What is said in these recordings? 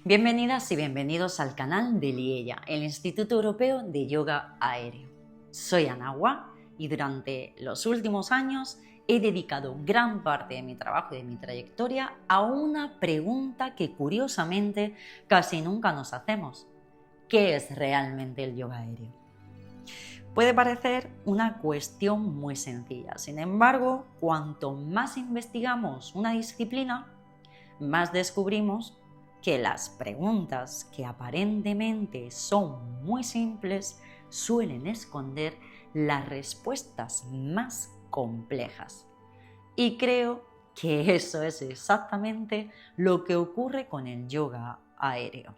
Bienvenidas y bienvenidos al canal de Lieya, el Instituto Europeo de Yoga Aéreo. Soy Anawa y durante los últimos años he dedicado gran parte de mi trabajo y de mi trayectoria a una pregunta que curiosamente casi nunca nos hacemos. ¿Qué es realmente el yoga aéreo? Puede parecer una cuestión muy sencilla, sin embargo, cuanto más investigamos una disciplina, más descubrimos que las preguntas que aparentemente son muy simples suelen esconder las respuestas más complejas. Y creo que eso es exactamente lo que ocurre con el yoga aéreo.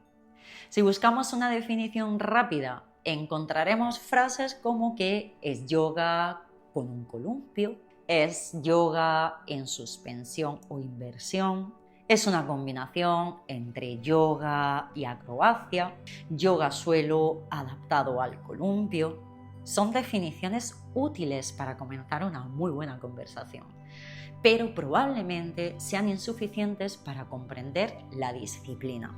Si buscamos una definición rápida, encontraremos frases como que es yoga con un columpio, es yoga en suspensión o inversión, es una combinación entre yoga y acrobacia, yoga suelo adaptado al columpio. Son definiciones útiles para comenzar una muy buena conversación, pero probablemente sean insuficientes para comprender la disciplina.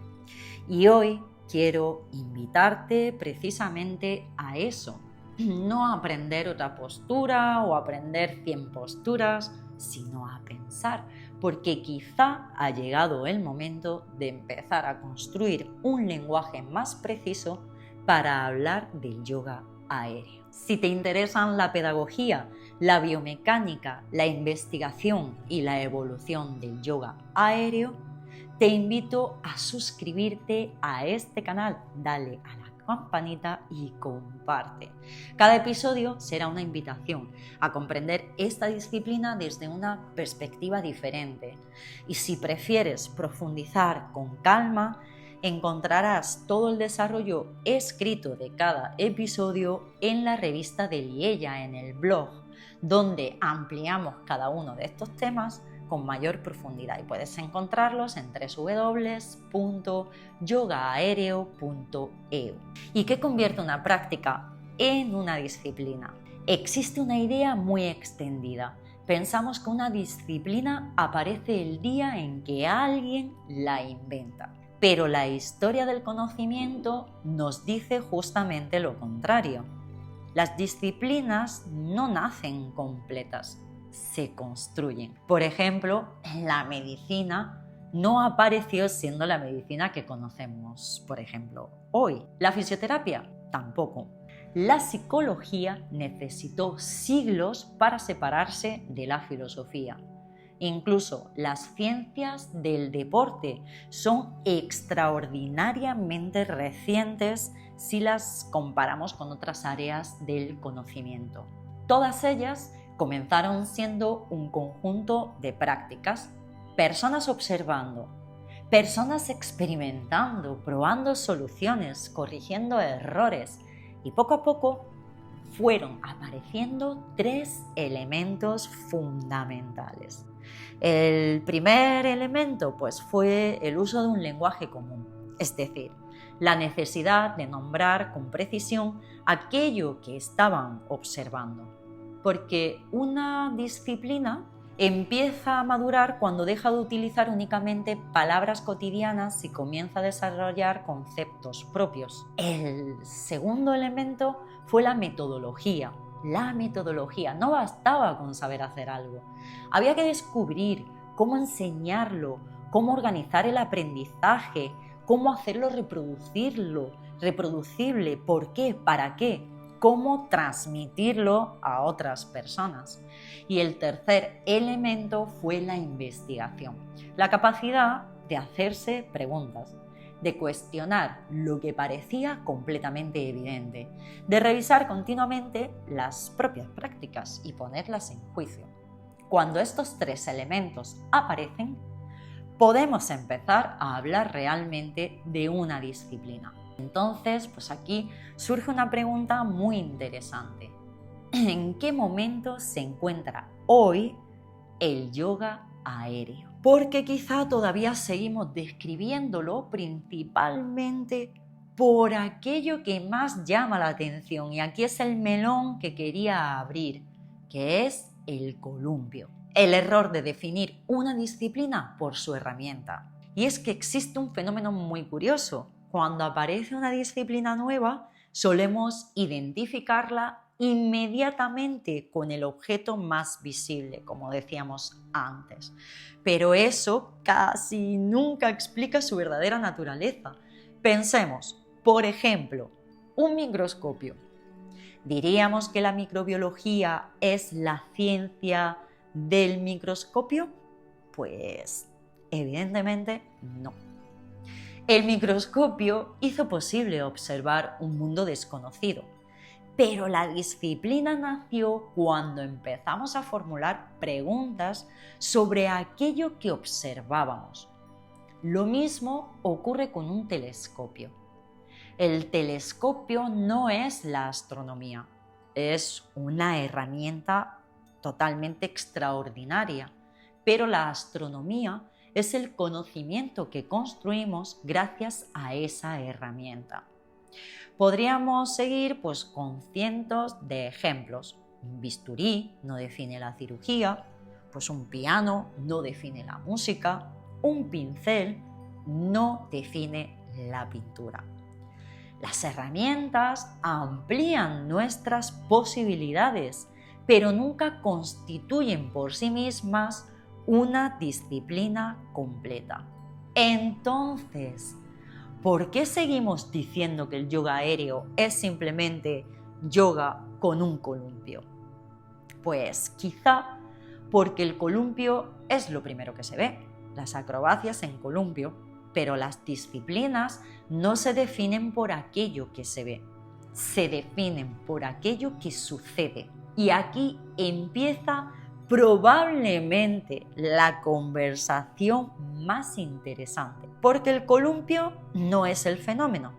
Y hoy quiero invitarte precisamente a eso, no a aprender otra postura o aprender 100 posturas, sino a pensar, porque quizá ha llegado el momento de empezar a construir un lenguaje más preciso para hablar del yoga aéreo. Si te interesan la pedagogía, la biomecánica, la investigación y la evolución del yoga aéreo, te invito a suscribirte a este canal, dale a la campanita y comparte. Cada episodio será una invitación a comprender esta disciplina desde una perspectiva diferente. Y si prefieres profundizar con calma, encontrarás todo el desarrollo escrito de cada episodio en la revista de Lieya, en el blog, donde ampliamos cada uno de estos temas con mayor profundidad y puedes encontrarlos en www.yogaaereo.eu. ¿Y qué convierte una práctica en una disciplina? Existe una idea muy extendida. Pensamos que una disciplina aparece el día en que alguien la inventa. Pero la historia del conocimiento nos dice justamente lo contrario. Las disciplinas no nacen completas, se construyen. Por ejemplo, la medicina no apareció siendo la medicina que conocemos, por ejemplo, hoy. La fisioterapia tampoco. La psicología necesitó siglos para separarse de la filosofía. Incluso las ciencias del deporte son extraordinariamente recientes si las comparamos con otras áreas del conocimiento. Todas ellas comenzaron siendo un conjunto de prácticas, personas observando, personas experimentando, probando soluciones, corrigiendo errores y poco a poco fueron apareciendo 3 elementos fundamentales. El primer elemento fue el uso de un lenguaje común, es decir, la necesidad de nombrar con precisión aquello que estaban observando. Porque una disciplina empieza a madurar cuando deja de utilizar únicamente palabras cotidianas y comienza a desarrollar conceptos propios. El segundo elemento fue la metodología. La metodología, no bastaba con saber hacer algo. Había que descubrir cómo enseñarlo, cómo organizar el aprendizaje, cómo hacerlo reproducible, ¿por qué? ¿Para qué? Cómo transmitirlo a otras personas. Y el tercer elemento fue la investigación, la capacidad de hacerse preguntas, de cuestionar lo que parecía completamente evidente, de revisar continuamente las propias prácticas y ponerlas en juicio. Cuando estos 3 elementos aparecen, podemos empezar a hablar realmente de una disciplina. Entonces, aquí surge una pregunta muy interesante. ¿En qué momento se encuentra hoy el yoga aéreo? Porque quizá todavía seguimos describiéndolo principalmente por aquello que más llama la atención, y aquí es el melón que quería abrir, que es el columpio. El error de definir una disciplina por su herramienta. Y es que existe un fenómeno muy curioso. Cuando aparece una disciplina nueva, solemos identificarla inmediatamente con el objeto más visible, como decíamos antes. Pero eso casi nunca explica su verdadera naturaleza. Pensemos, por ejemplo, un microscopio. ¿Diríamos que la microbiología es la ciencia del microscopio? Pues evidentemente no. El microscopio hizo posible observar un mundo desconocido, pero la disciplina nació cuando empezamos a formular preguntas sobre aquello que observábamos. Lo mismo ocurre con un telescopio. El telescopio no es la astronomía, es una herramienta totalmente extraordinaria, pero la astronomía es el conocimiento que construimos gracias a esa herramienta. Podríamos seguir con cientos de ejemplos. Un bisturí no define la cirugía, un piano no define la música, un pincel no define la pintura. Las herramientas amplían nuestras posibilidades, pero nunca constituyen por sí mismas una disciplina completa. Entonces, ¿por qué seguimos diciendo que el yoga aéreo es simplemente yoga con un columpio? Pues quizá porque el columpio es lo primero que se ve, las acrobacias en columpio, pero las disciplinas no se definen por aquello que se ve, se definen por aquello que sucede. Y aquí empieza probablemente la conversación más interesante, porque el columpio no es el fenómeno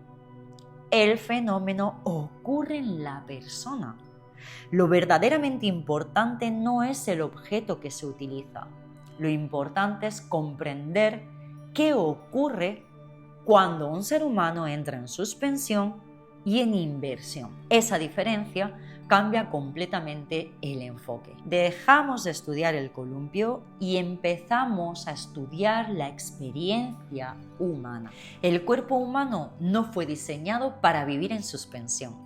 ocurre en la persona. Lo verdaderamente importante no es el objeto que se utiliza, lo importante es comprender qué ocurre cuando un ser humano entra en suspensión y en inversión. Esa diferencia cambia completamente el enfoque. Dejamos de estudiar el columpio y empezamos a estudiar la experiencia humana. El cuerpo humano no fue diseñado para vivir en suspensión.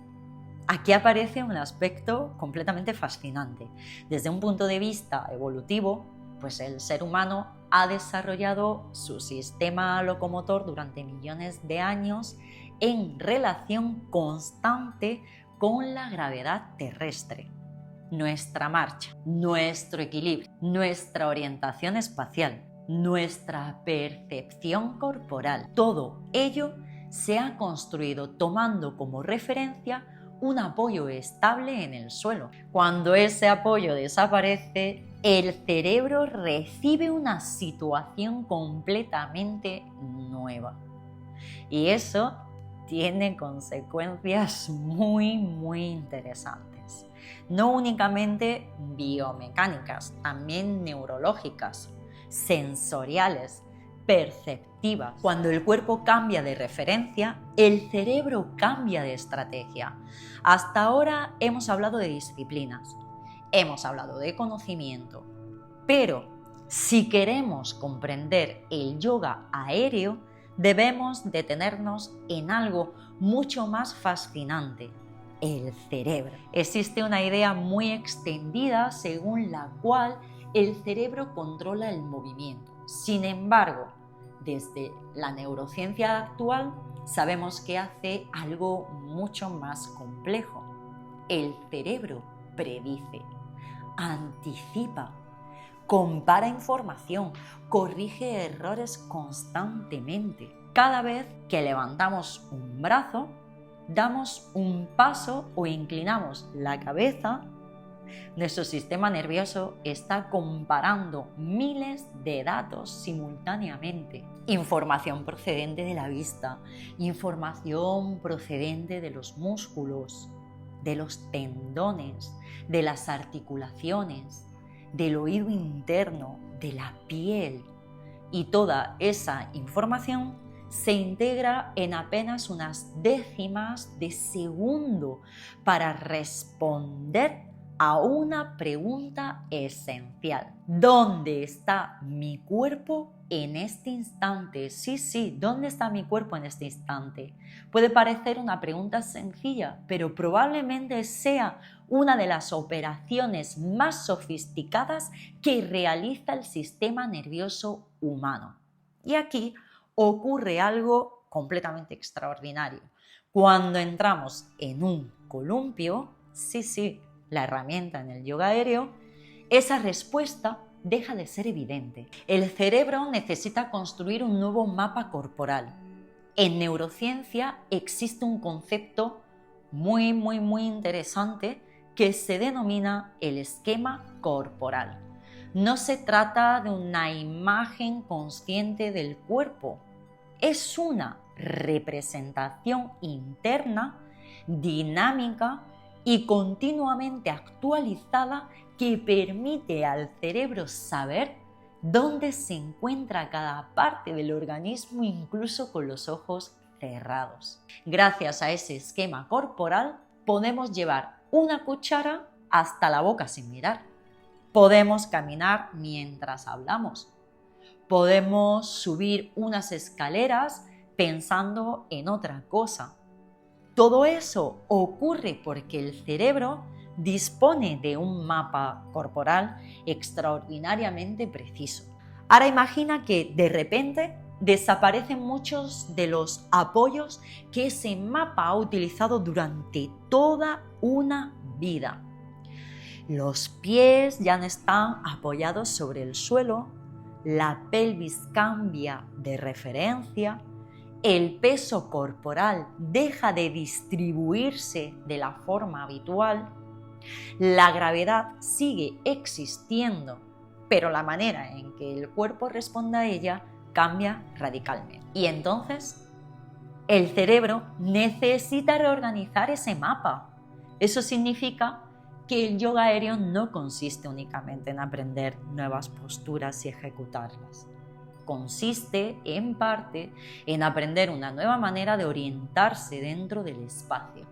Aquí aparece un aspecto completamente fascinante. Desde un punto de vista evolutivo, el ser humano ha desarrollado su sistema locomotor durante millones de años en relación constante con la gravedad terrestre. Nuestra marcha, nuestro equilibrio, nuestra orientación espacial, nuestra percepción corporal, todo ello se ha construido tomando como referencia un apoyo estable en el suelo. Cuando ese apoyo desaparece, el cerebro recibe una situación completamente nueva. Y eso tiene consecuencias muy interesantes. No únicamente biomecánicas, también neurológicas, sensoriales, perceptivas. Cuando el cuerpo cambia de referencia, el cerebro cambia de estrategia. Hasta ahora hemos hablado de disciplinas, hemos hablado de conocimiento, pero si queremos comprender el yoga aéreo, debemos detenernos en algo mucho más fascinante: el cerebro. Existe una idea muy extendida según la cual el cerebro controla el movimiento. Sin embargo, desde la neurociencia actual sabemos que hace algo mucho más complejo. El cerebro predice, anticipa, compara información, corrige errores constantemente. Cada vez que levantamos un brazo, damos un paso o inclinamos la cabeza, nuestro sistema nervioso está comparando miles de datos simultáneamente. Información procedente de la vista, información procedente de los músculos, de los tendones, de las articulaciones, del oído interno, de la piel. Y toda esa información se integra en apenas unas décimas de segundo para responder a una pregunta esencial: ¿dónde está mi cuerpo en este instante? Sí, ¿dónde está mi cuerpo en este instante? Puede parecer una pregunta sencilla, pero probablemente sea una de las operaciones más sofisticadas que realiza el sistema nervioso humano. Y aquí ocurre algo completamente extraordinario. Cuando entramos en un columpio, sí, la herramienta en el yoga aéreo, esa respuesta deja de ser evidente. El cerebro necesita construir un nuevo mapa corporal. En neurociencia existe un concepto muy interesante que se denomina el esquema corporal. No se trata de una imagen consciente del cuerpo, es una representación interna, dinámica y continuamente actualizada que permite al cerebro saber dónde se encuentra cada parte del organismo, incluso con los ojos cerrados. Gracias a ese esquema corporal podemos llevar una cuchara hasta la boca sin mirar. Podemos caminar mientras hablamos. Podemos subir unas escaleras pensando en otra cosa. Todo eso ocurre porque el cerebro dispone de un mapa corporal extraordinariamente preciso. Ahora imagina que de repente desaparecen muchos de los apoyos que ese mapa ha utilizado durante toda una vida. Los pies ya no están apoyados sobre el suelo, la pelvis cambia de referencia, el peso corporal deja de distribuirse de la forma habitual, la gravedad sigue existiendo, pero la manera en que el cuerpo responde a ella cambia radicalmente. Y entonces, el cerebro necesita reorganizar ese mapa. Eso significa que el yoga aéreo no consiste únicamente en aprender nuevas posturas y ejecutarlas. Consiste, en parte, en aprender una nueva manera de orientarse dentro del espacio.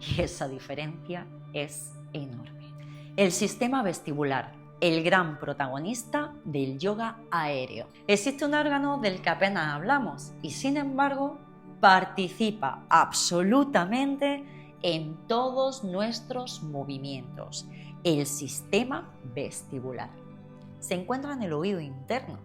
Y esa diferencia es enorme. El sistema vestibular, el gran protagonista del yoga aéreo. Existe un órgano del que apenas hablamos y, sin embargo, participa absolutamente en todos nuestros movimientos, el sistema vestibular. Se encuentra en el oído interno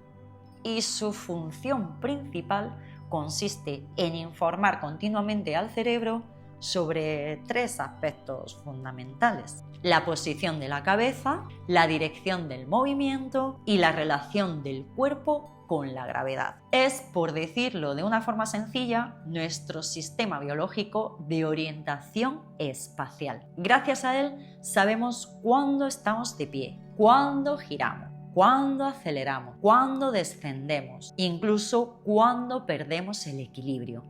y su función principal consiste en informar continuamente al cerebro sobre tres aspectos fundamentales: la posición de la cabeza, la dirección del movimiento y la relación del cuerpo con la gravedad. Es, por decirlo de una forma sencilla, nuestro sistema biológico de orientación espacial. Gracias a él sabemos cuándo estamos de pie, cuándo giramos, cuándo aceleramos, cuándo descendemos, incluso cuándo perdemos el equilibrio.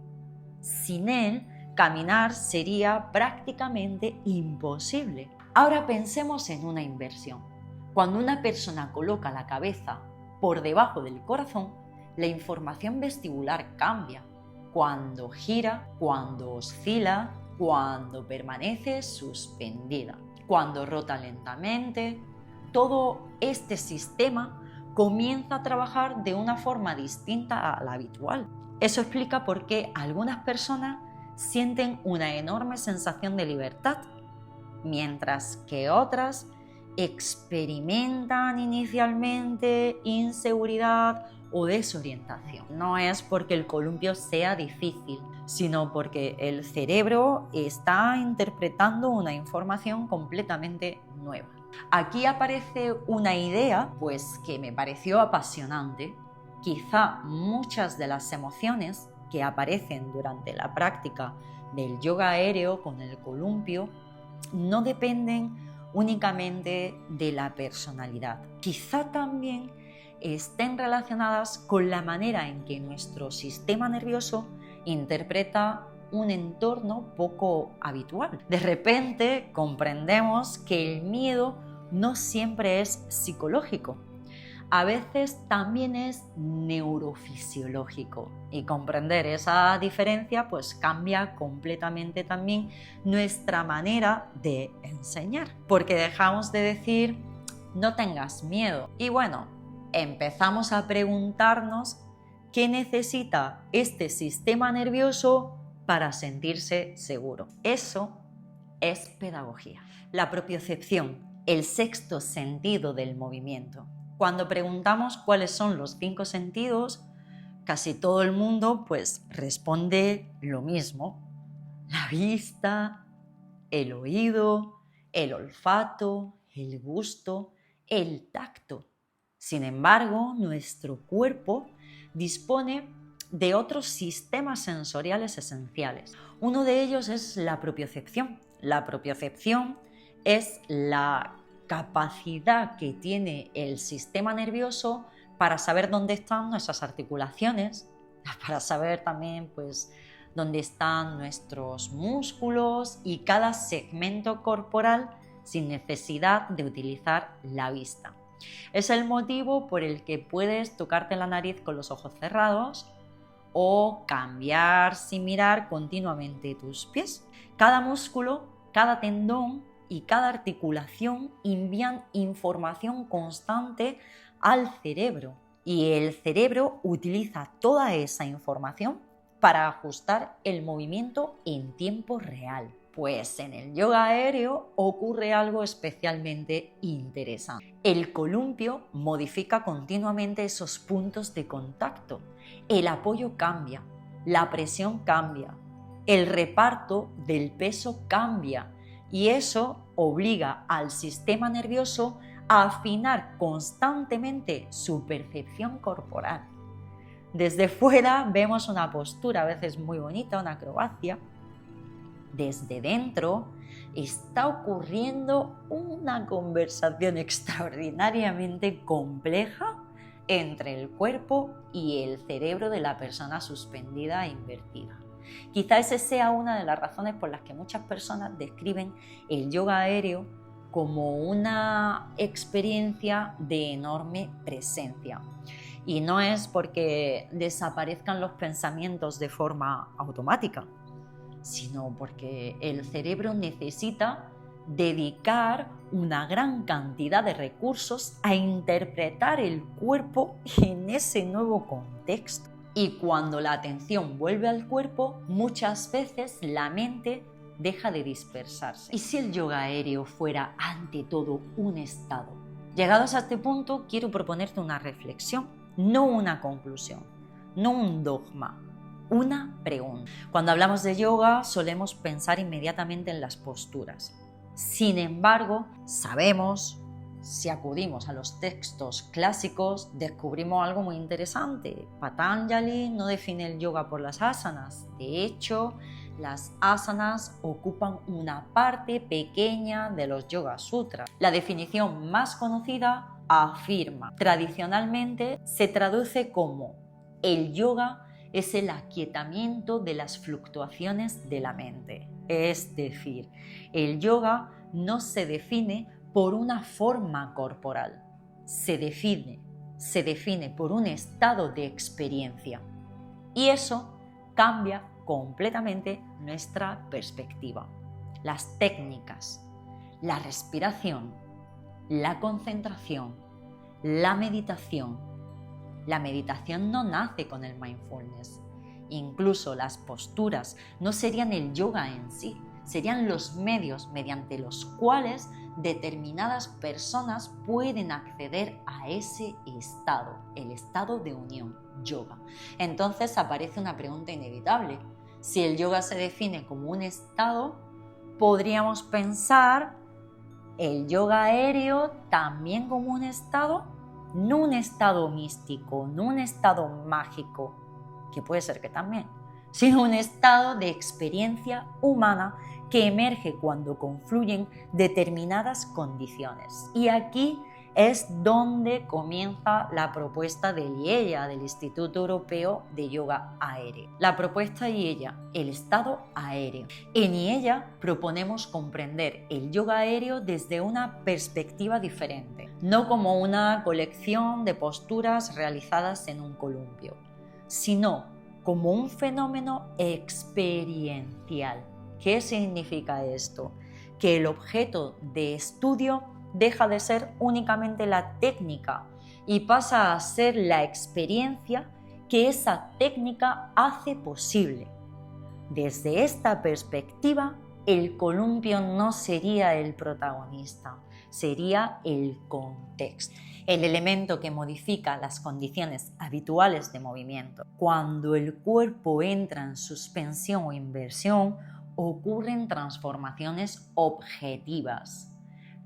Sin él, caminar sería prácticamente imposible. Ahora pensemos en una inversión. Cuando una persona coloca la cabeza por debajo del corazón, la información vestibular cambia. Cuando gira, cuando oscila, cuando permanece suspendida, cuando rota lentamente, todo este sistema comienza a trabajar de una forma distinta a la habitual. Eso explica por qué algunas personas sienten una enorme sensación de libertad, mientras que otras experimentan inicialmente inseguridad o desorientación. No es porque el columpio sea difícil, sino porque el cerebro está interpretando una información completamente nueva. Aquí aparece una idea, pues, que me pareció apasionante. Quizá muchas de las emociones que aparecen durante la práctica del yoga aéreo con el columpio no dependen únicamente de la personalidad. Quizá también estén relacionadas con la manera en que nuestro sistema nervioso interpreta un entorno poco habitual. De repente comprendemos que el miedo no siempre es psicológico. A veces también es neurofisiológico, y comprender esa diferencia pues cambia completamente también nuestra manera de enseñar, porque dejamos de decir no tengas miedo y bueno, empezamos a preguntarnos qué necesita este sistema nervioso para sentirse seguro. Eso es pedagogía. La propiocepción, el sexto sentido del movimiento. Cuando preguntamos cuáles son los 5 sentidos, casi todo el mundo pues responde lo mismo. La vista, el oído, el olfato, el gusto, el tacto. Sin embargo, nuestro cuerpo dispone de otros sistemas sensoriales esenciales. Uno de ellos es la propiocepción. La propiocepción es la capacidad que tiene el sistema nervioso para saber dónde están nuestras articulaciones, para saber también pues dónde están nuestros músculos y cada segmento corporal sin necesidad de utilizar la vista. Es el motivo por el que puedes tocarte la nariz con los ojos cerrados o cambiar sin mirar continuamente tus pies. Cada músculo, cada tendón y cada articulación envían información constante al cerebro y el cerebro utiliza toda esa información para ajustar el movimiento en tiempo real. Pues en el yoga aéreo ocurre algo especialmente interesante. El columpio modifica continuamente esos puntos de contacto. El apoyo cambia, la presión cambia, el reparto del peso cambia y eso obliga al sistema nervioso a afinar constantemente su percepción corporal. Desde fuera vemos una postura a veces muy bonita, una acrobacia. Desde dentro está ocurriendo una conversación extraordinariamente compleja entre el cuerpo y el cerebro de la persona suspendida e invertida. Quizá esa sea una de las razones por las que muchas personas describen el yoga aéreo como una experiencia de enorme presencia. Y no es porque desaparezcan los pensamientos de forma automática, sino porque el cerebro necesita dedicar una gran cantidad de recursos a interpretar el cuerpo en ese nuevo contexto. Y cuando la atención vuelve al cuerpo, muchas veces la mente deja de dispersarse. ¿Y si el yoga aéreo fuera ante todo un estado? Llegados a este punto, quiero proponerte una reflexión, no una conclusión, no un dogma, una pregunta. Cuando hablamos de yoga solemos pensar inmediatamente en las posturas. Sin embargo, sabemos, si acudimos a los textos clásicos, descubrimos algo muy interesante. Patanjali no define el yoga por las asanas. De hecho, las asanas ocupan una parte pequeña de los Yoga Sutras. La definición más conocida afirma, tradicionalmente se traduce como el yoga es el aquietamiento de las fluctuaciones de la mente. Es decir, el yoga no se define por una forma corporal, se define por un estado de experiencia. Y eso cambia completamente nuestra perspectiva. Las técnicas, la respiración, la concentración, la meditación. La meditación no nace con el mindfulness. Incluso las posturas no serían el yoga en sí, serían los medios mediante los cuales determinadas personas pueden acceder a ese estado, el estado de unión, yoga. Entonces aparece una pregunta inevitable. Si el yoga se define como un estado, podríamos pensar el yoga aéreo también como un estado, no un estado místico, no un estado mágico, que puede ser que también, sino un estado de experiencia humana que emerge cuando confluyen determinadas condiciones. Y aquí es donde comienza la propuesta del IEYA, del Instituto Europeo de Yoga Aéreo. La propuesta IEYA, el estado aéreo. En IEYA proponemos comprender el yoga aéreo desde una perspectiva diferente, no como una colección de posturas realizadas en un columpio, sino como un fenómeno experiencial. ¿Qué significa esto? Que el objeto de estudio deja de ser únicamente la técnica, y pasa a ser la experiencia que esa técnica hace posible. Desde esta perspectiva, el columpio no sería el protagonista, sería el contexto, el elemento que modifica las condiciones habituales de movimiento. Cuando el cuerpo entra en suspensión o inversión, ocurren transformaciones objetivas.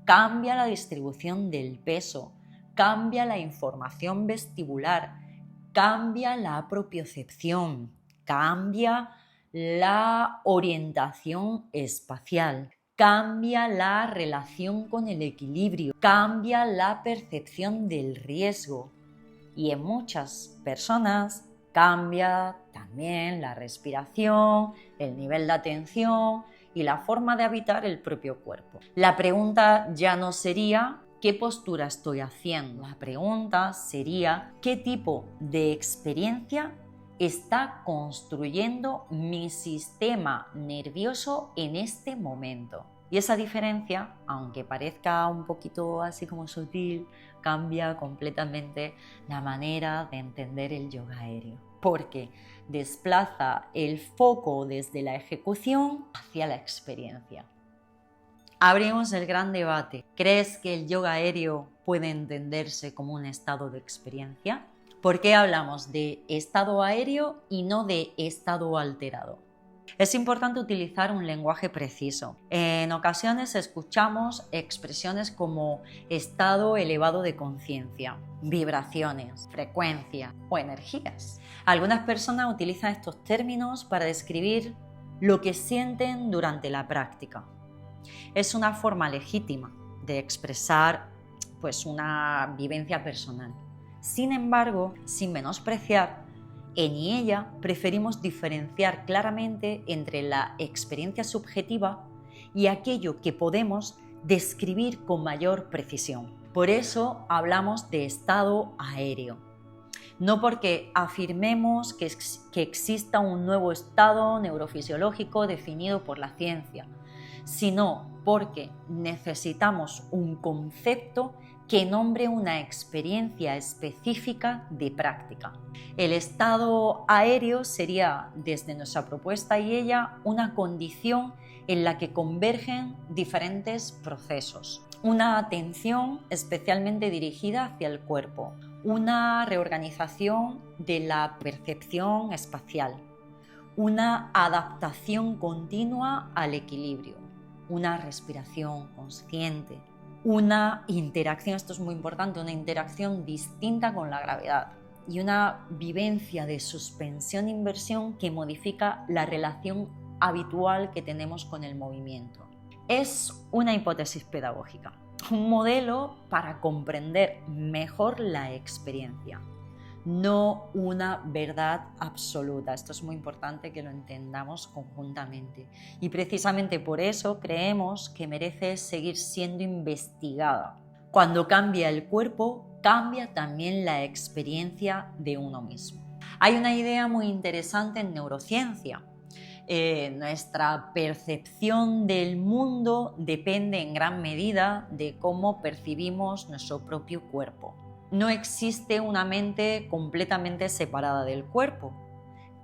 Cambia la distribución del peso, cambia la información vestibular, cambia la propiocepción, cambia la orientación espacial, cambia la relación con el equilibrio, cambia la percepción del riesgo y en muchas personas cambia también la respiración, el nivel de atención y la forma de habitar el propio cuerpo. La pregunta ya no sería ¿qué postura estoy haciendo? La pregunta sería ¿qué tipo de experiencia está construyendo mi sistema nervioso en este momento? Y esa diferencia, aunque parezca un poquito así como sutil, cambia completamente la manera de entender el yoga aéreo, porque desplaza el foco desde la ejecución hacia la experiencia. Abrimos el gran debate. ¿Crees que el yoga aéreo puede entenderse como un estado de experiencia? ¿Por qué hablamos de estado aéreo y no de estado alterado? Es importante utilizar un lenguaje preciso. En ocasiones escuchamos expresiones como estado elevado de conciencia, vibraciones, frecuencia o energías. Algunas personas utilizan estos términos para describir lo que sienten durante la práctica. Es una forma legítima de expresar una vivencia personal. Sin embargo, sin menospreciar, en ella preferimos diferenciar claramente entre la experiencia subjetiva y aquello que podemos describir con mayor precisión. Por eso hablamos de estado aéreo. No porque afirmemos que exista un nuevo estado neurofisiológico definido por la ciencia, sino porque necesitamos un concepto que nombre una experiencia específica de práctica. El estado aéreo sería, desde nuestra propuesta y ella, una condición en la que convergen diferentes procesos. Una atención especialmente dirigida hacia el cuerpo, una reorganización de la percepción espacial, una adaptación continua al equilibrio, una respiración consciente, una interacción, esto es muy importante, una interacción distinta con la gravedad y una vivencia de suspensión-inversión que modifica la relación habitual que tenemos con el movimiento. Es una hipótesis pedagógica, un modelo para comprender mejor la experiencia, no una verdad absoluta. Esto es muy importante que lo entendamos conjuntamente y precisamente por eso creemos que merece seguir siendo investigada. Cuando cambia el cuerpo, cambia también la experiencia de uno mismo. Hay una idea muy interesante en neurociencia. Nuestra percepción del mundo depende en gran medida de cómo percibimos nuestro propio cuerpo. No existe una mente completamente separada del cuerpo.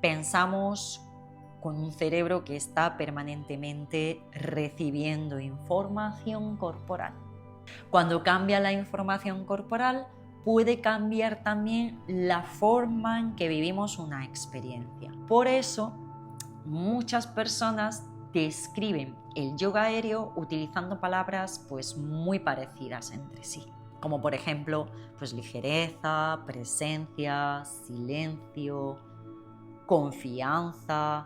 Pensamos con un cerebro que está permanentemente recibiendo información corporal. Cuando cambia la información corporal, puede cambiar también la forma en que vivimos una experiencia. Por eso, muchas personas describen el yoga aéreo utilizando palabras muy parecidas entre sí, como por ejemplo ligereza, presencia, silencio, confianza,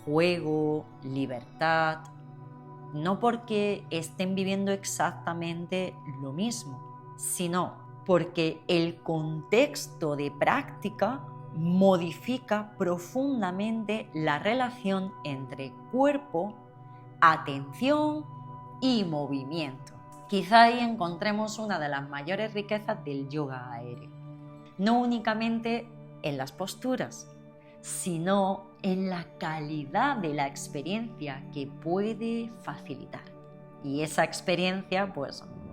juego, libertad. No porque estén viviendo exactamente lo mismo, sino porque el contexto de práctica modifica profundamente la relación entre cuerpo, atención y movimiento. Quizá ahí encontremos una de las mayores riquezas del yoga aéreo. No únicamente en las posturas, sino en la calidad de la experiencia que puede facilitar. Y esa experiencia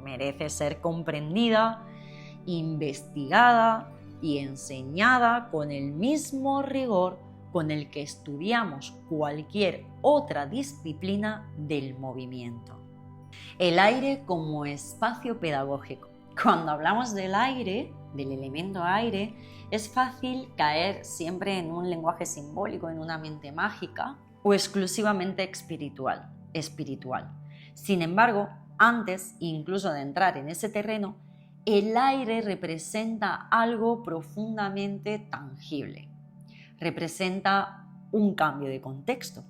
merece ser comprendida investigada y enseñada con el mismo rigor con el que estudiamos cualquier otra disciplina del movimiento. El aire como espacio pedagógico. Cuando hablamos del aire, del elemento aire, es fácil caer siempre en un lenguaje simbólico, en una mente mágica o exclusivamente espiritual. Sin embargo, antes incluso de entrar en ese terreno, el aire representa algo profundamente tangible. Representa un cambio de contexto.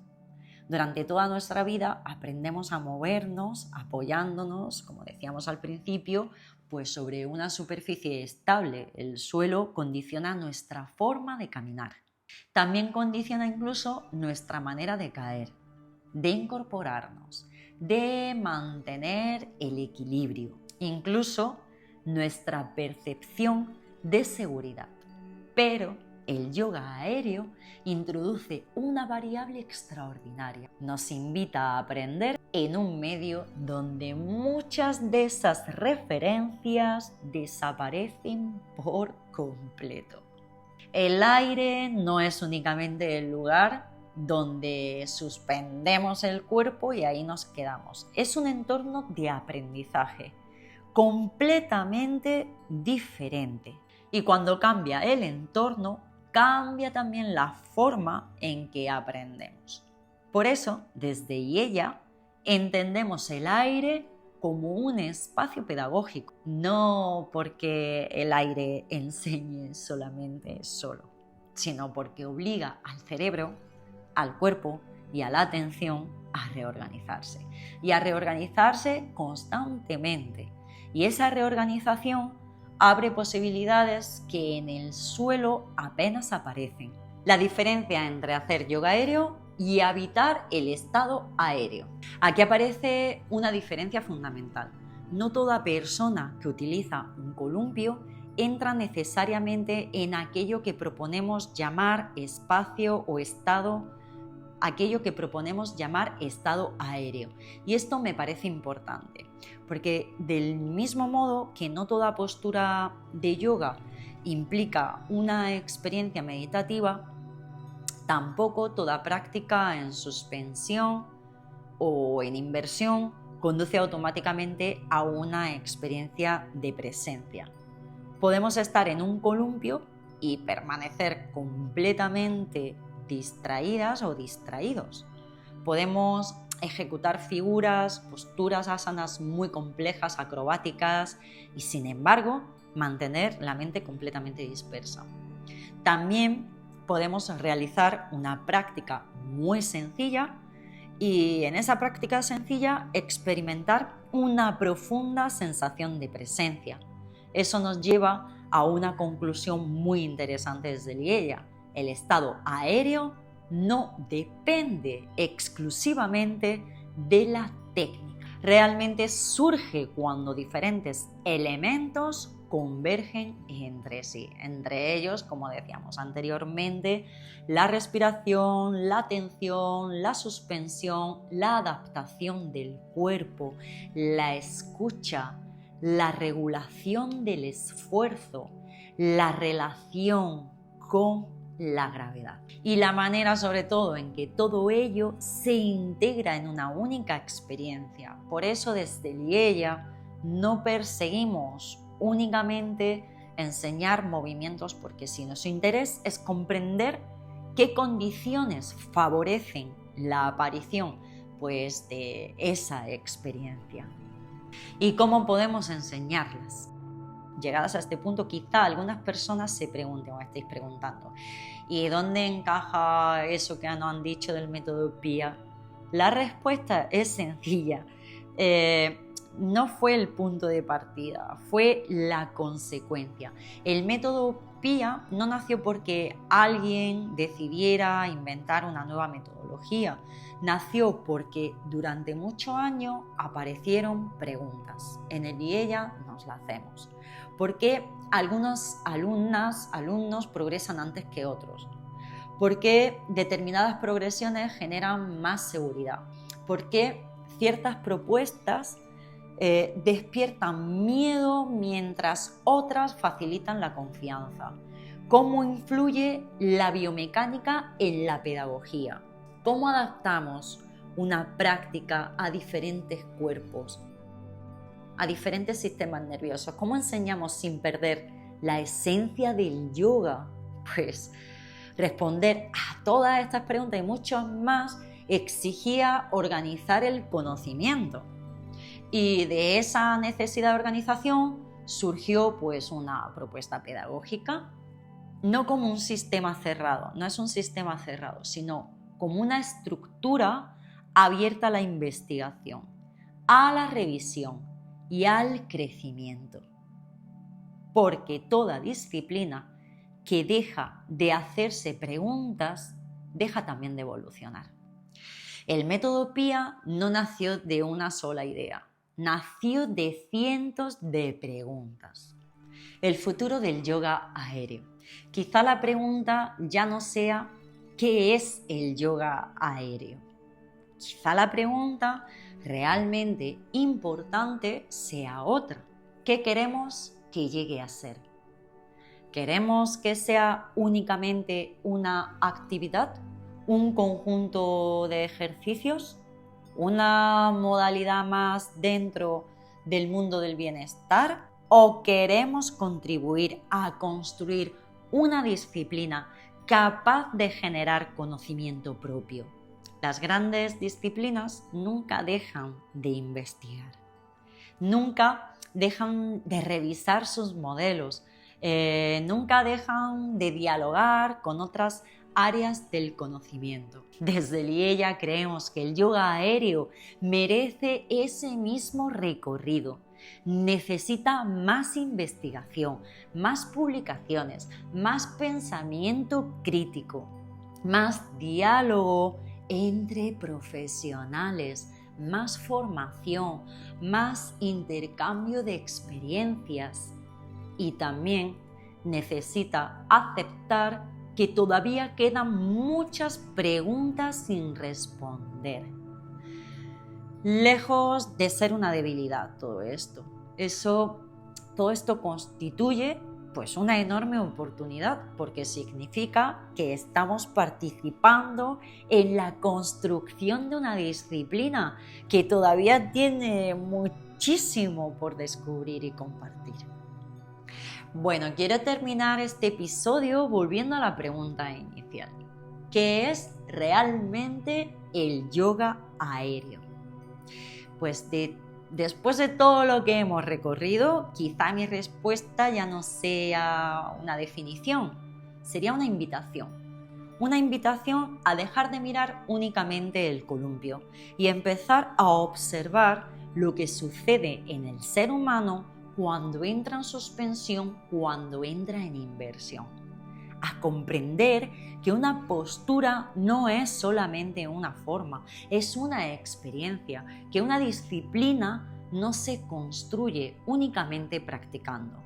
Durante toda nuestra vida aprendemos a movernos apoyándonos, como decíamos al principio, pues sobre una superficie estable. El suelo condiciona nuestra forma de caminar. También condiciona incluso nuestra manera de caer, de incorporarnos, de mantener el equilibrio, incluso nuestra percepción de seguridad. Pero el yoga aéreo introduce una variable extraordinaria. Nos invita a aprender en un medio donde muchas de esas referencias desaparecen por completo. El aire no es únicamente el lugar donde suspendemos el cuerpo y ahí nos quedamos. Es un entorno de aprendizaje completamente diferente. Y cuando cambia el entorno, cambia también la forma en que aprendemos. Por eso, desde IELLA, entendemos el aire como un espacio pedagógico, no porque el aire enseñe solamente solo, sino porque obliga al cerebro, al cuerpo y a la atención a reorganizarse. Y a reorganizarse constantemente. Y esa reorganización abre posibilidades que en el suelo apenas aparecen. La diferencia entre hacer yoga aéreo y habitar el estado aéreo. Aquí aparece una diferencia fundamental. No toda persona que utiliza un columpio entra necesariamente en aquello que proponemos llamar espacio o estado, aquello que proponemos llamar estado aéreo. Y esto me parece importante, porque del mismo modo que no toda postura de yoga implica una experiencia meditativa, tampoco toda práctica en suspensión o en inversión conduce automáticamente a una experiencia de presencia. Podemos estar en un columpio y permanecer completamente distraídas o distraídos. Podemos ejecutar figuras, posturas, asanas muy complejas, acrobáticas y sin embargo mantener la mente completamente dispersa. También podemos realizar una práctica muy sencilla y en esa práctica sencilla experimentar una profunda sensación de presencia. Eso nos lleva a una conclusión muy interesante desde IELLA. El estado aéreo no depende exclusivamente de la técnica. Realmente surge cuando diferentes elementos convergen entre sí. Entre ellos, como decíamos anteriormente, la respiración, la atención, la suspensión, la adaptación del cuerpo, la escucha, la regulación del esfuerzo, la relación con la gravedad y la manera sobre todo en que todo ello se integra en una única experiencia. Por eso desde IELLA no perseguimos únicamente enseñar movimientos, porque si nuestro interés es comprender qué condiciones favorecen la aparición pues de esa experiencia y cómo podemos enseñarlas. Llegadas a este punto, quizá algunas personas se pregunten o estéis preguntando, ¿y dónde encaja eso que nos han dicho del método PIA? La respuesta es sencilla. No fue el punto de partida, fue la consecuencia. El método PIA no nació porque alguien decidiera inventar una nueva metodología. Nació porque durante muchos años aparecieron preguntas. En el IELLA nos las hacemos. ¿Por qué algunas alumnos progresan antes que otros? ¿Por qué determinadas progresiones generan más seguridad? ¿Por qué ciertas propuestas despiertan miedo mientras otras facilitan la confianza. ¿Cómo influye la biomecánica en la pedagogía? ¿Cómo adaptamos una práctica a diferentes cuerpos, a diferentes sistemas nerviosos? ¿Cómo enseñamos sin perder la esencia del yoga? Pues responder a todas estas preguntas y muchas más exigía organizar el conocimiento. Y de esa necesidad de organización surgió pues una propuesta pedagógica, no como un sistema cerrado, no es un sistema cerrado, sino como una estructura abierta a la investigación, a la revisión y al crecimiento. Porque toda disciplina que deja de hacerse preguntas, deja también de evolucionar. El método PIA no nació de una sola idea, nació de cientos de preguntas. El futuro del yoga aéreo. Quizá la pregunta ya no sea ¿qué es el yoga aéreo? Quizá la pregunta realmente importante sea otra. ¿Qué queremos que llegue a ser? ¿Queremos que sea únicamente una actividad, un conjunto de ejercicios, una modalidad más dentro del mundo del bienestar? ¿O queremos contribuir a construir una disciplina capaz de generar conocimiento propio? Las grandes disciplinas nunca dejan de investigar, nunca dejan de revisar sus modelos, nunca dejan de dialogar con otras áreas del conocimiento. Desde Lieja creemos que el yoga aéreo merece ese mismo recorrido. Necesita más investigación, más publicaciones, más pensamiento crítico, más diálogo entre profesionales, más formación, más intercambio de experiencias. Y también necesita aceptar que todavía quedan muchas preguntas sin responder. Lejos de ser una debilidad todo esto constituye pues una enorme oportunidad, porque significa que estamos participando en la construcción de una disciplina que todavía tiene muchísimo por descubrir y compartir. Bueno, quiero terminar este episodio volviendo a la pregunta inicial. ¿Qué es realmente el yoga aéreo? Pues después de todo lo que hemos recorrido, quizá mi respuesta ya no sea una definición, sería una invitación. Una invitación a dejar de mirar únicamente el columpio y empezar a observar lo que sucede en el ser humano cuando entra en suspensión, cuando entra en inversión. A comprender que una postura no es solamente una forma, es una experiencia, que una disciplina no se construye únicamente practicando,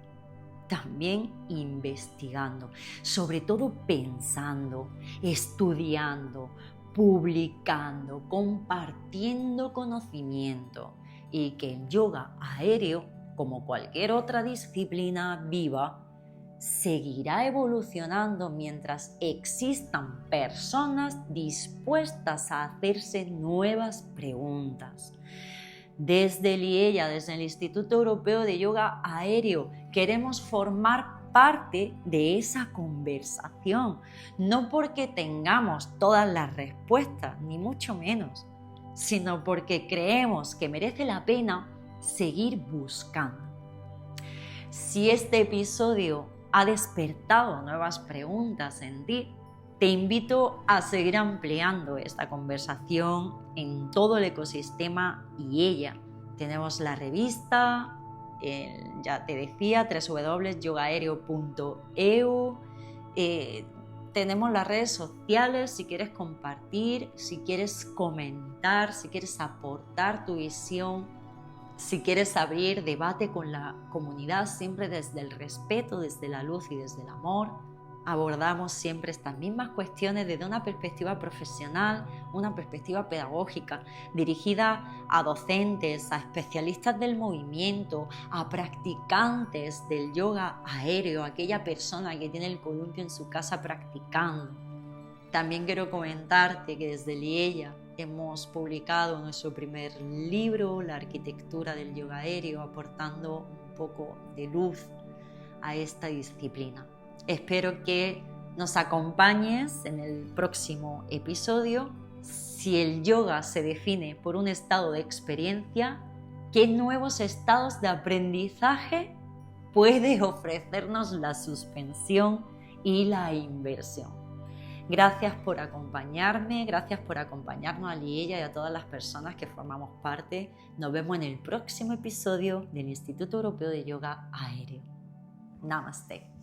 también investigando, sobre todo pensando, estudiando, publicando, compartiendo conocimiento, y que el yoga aéreo, como cualquier otra disciplina viva, seguirá evolucionando mientras existan personas dispuestas a hacerse nuevas preguntas. Desde Lieja, desde el Instituto Europeo de Yoga Aéreo, queremos formar parte de esa conversación, no porque tengamos todas las respuestas, ni mucho menos, sino porque creemos que merece la pena seguir buscando. Si este episodio ha despertado nuevas preguntas en ti, te invito a seguir ampliando esta conversación en todo el ecosistema Lieja. Tenemos la revista, ya te decía, www.yogaereo.eu. Tenemos las redes sociales si quieres compartir, si quieres comentar, si quieres aportar tu visión. Si quieres abrir debate con la comunidad, siempre desde el respeto, desde la luz y desde el amor. abordamos siempre estas mismas cuestiones desde una perspectiva profesional, una perspectiva pedagógica, dirigida a docentes, a especialistas del movimiento, a practicantes del yoga aéreo, aquella persona que tiene el columpio en su casa practicando. También quiero comentarte que desde Lieja hemos publicado nuestro primer libro, La arquitectura del yoga aéreo, aportando un poco de luz a esta disciplina. Espero que nos acompañes en el próximo episodio. Si el yoga se define por un estado de experiencia, ¿qué nuevos estados de aprendizaje puede ofrecernos la suspensión y la inversión? Gracias por acompañarme, gracias por acompañarnos a Lieja y a todas las personas que formamos parte. Nos vemos en el próximo episodio del Instituto Europeo de Yoga Aéreo. Namaste.